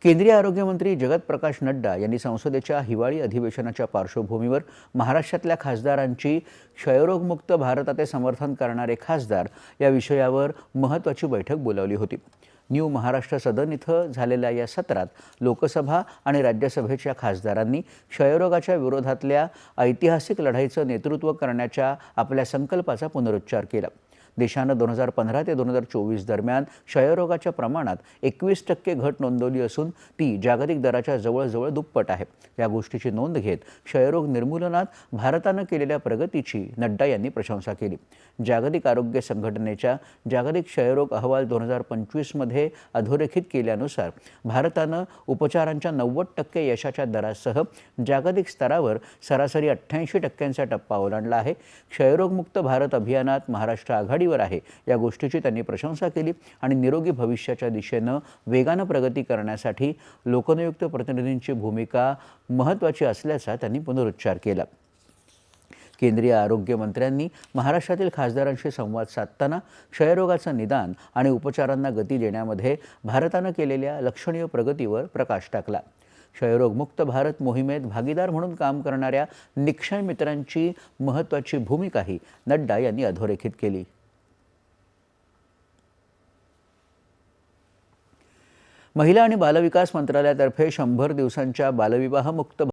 केंद्रीय आरोग्यमंत्री जगत प्रकाश नड्डा यांनी संसदेच्या हिवाळी अधिवेशनाच्या पार्श्वभूमीवर महाराष्ट्रातल्या खासदारांची क्षयरोगमुक्त भारताचे समर्थन करणारे खासदार या विषयावर महत्त्वाची बैठक बोलावली होती। न्यू महाराष्ट्र सदन इथं झालेल्या या सत्रात लोकसभा आणि राज्यसभेच्या खासदारांनी क्षयरोगाच्या विरोधातल्या ऐतिहासिक लढाईचं नेतृत्व करण्याच्या आपल्या संकल्पाचा पुनरुच्चार केला। देशानं 2015 ते 2024 दरम्यान क्षयरोगाच्या प्रमाणात 21% घट नोंदवली असून ती जागतिक दराच्या जवळजवळ दुप्पट आहे। या गोष्टीची नोंद घेत क्षयरोग निर्मूलनात भारतानं केलेल्या प्रगतीची नड्डा यांनी प्रशंसा केली। जागतिक आरोग्य संघटनेच्या जागतिक क्षयरोग अहवाल 2025 मध्ये अधोरेखित केल्यानुसार भारतानं उपचारांच्या 90% यशाच्या दरासह जागतिक स्तरावर सरासरी 88% टप्पा ओलांडला आहे। क्षयरोगमुक्त भारत अभियानात महाराष्ट्र आघाडीवर आहे या गोष्टीची त्यांनी प्रशंसा केली आणि निरोगी भविष्याच्या दिशेनं वेगानं प्रगती करण्यासाठी लोकनियुक्त प्रतिनिधींची भूमिका महत्त्वाची असल्याचा त्यांनी पुनरुच्चार केला। केंद्रीय आरोग्य मंत्र्यांनी महाराष्ट्रातील खासदारांशी संवाद साधताना क्षयरोगाचं निदान आणि उपचारांना गती देण्यामध्ये भारतानं केलेल्या लक्षणीय प्रगतीवर प्रकाश टाकला। क्षयरोगमुक्त भारत मोहिमेत भागीदार म्हणून काम करणाऱ्या निक्षय मित्रांची महत्त्वाची भूमिकाही नड्डा यांनी अधोरेखित केली। महिला आणि बालविकास मंत्रालयातर्फे 100 दिवसांच्या बालविवाह मुक्त